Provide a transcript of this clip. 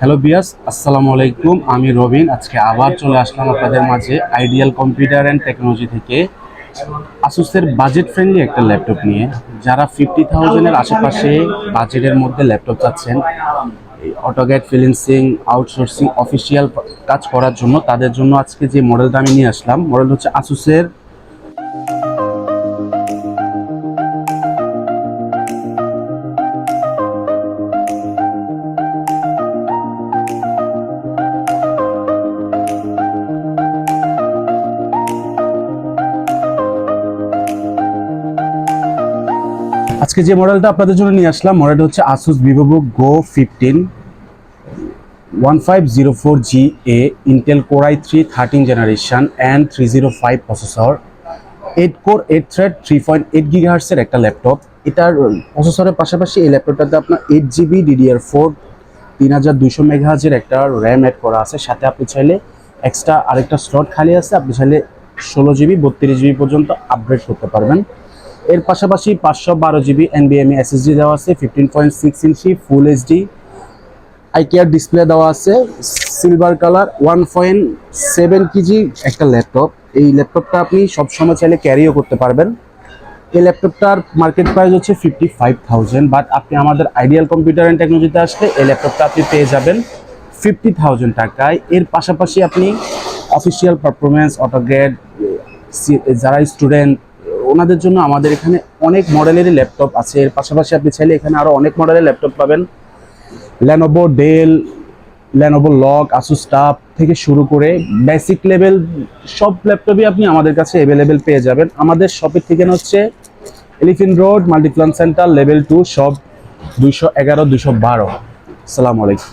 Hello বিয়াস, আসসালামু আলাইকুম। আমি রবিন। আজকে আবার চলে আসলাম আপনাদের মাঝে আইডিয়াল কম্পিউটার অ্যান্ড টেকনোলজি থেকে আসুসের বাজেট ফ্রেন্ডলি একটা ল্যাপটপ নিয়ে। যারা 50,000-এর আশেপাশে বাজেটের মধ্যে ল্যাপটপ চাচ্ছেন অটোক্যাড, ফ্রিল্যান্সিং, আউটসোর্সিং, অফিসিয়াল কাজ করার জন্য, তাদের জন্য আজকে যে মডেলটা আমি নিয়ে আসলাম, মডেল হচ্ছে আসুসের আজকে যে মডেলটা আপনাদের জন্য নিয়ে আসলাম, মডেলটা হচ্ছে Asus VivoBook go 15 1504GA Intel core i3 13 generation and 305 processor, 8 core 8 thread 3.8 গিগাহার্টসের একটা ল্যাপটপ। এটার প্রসেসরের পাশাপাশি এই ল্যাপটপটাতে আপনার 8GB DDR4 3200 মেগাহার্জের একটা র্যাম অ্যাড করা আছে। সাথে আপনি চাইলে এক্সট্রা আরেকটা স্লট খালি আছে, আপনি চাইলে 16GB 32GB পর্যন্ত আপগ্রেড করতে পারবেন। এর পাশাপাশি 512GB NVMe SSD দেওয়া আছে, 15.6 ইঞ্চি ফুল এইচডি আইকিয়ার ডিসপ্লে দেওয়া আছে, সিলভার কালার, 1.7 কেজি একটা ল্যাপটপ। এই ল্যাপটপটা আপনি সবসময় চাইলে ক্যারিও করতে পারবেন। এই ল্যাপটপটার মার্কেট প্রাইস হচ্ছে 55,000, বাট আপনি আমাদের আইডিয়াল কম্পিউটার অ্যান্ড টেকনোলজিতে আসলে এই ল্যাপটপটা আপনি পেয়ে যাবেন 50,000 টাকায়। এর পাশাপাশি আপনি অফিসিয়াল পারফরমেন্স, অটোক্যাড, যারা স্টুডেন্ট ওনাদের জন্য আমাদের এখানে অনেক মডেলেরই ল্যাপটপ আছে। এর পাশাপাশি আপনি চাইলে এখানে আরও অনেক মডেলের ল্যাপটপ পাবেন। Lenovo, Dell, Lenovo LOQ, Asus TUF থেকে শুরু করে বেসিক লেভেল সব ল্যাপটপই আপনি আমাদের কাছে অ্যাভেলেবেল পেয়ে যাবেন। আমাদের শপের ঠিকানা হচ্ছে elephant road, Multiplan centre, level 2, shop 211 212। আসসালামু আলাইকুম।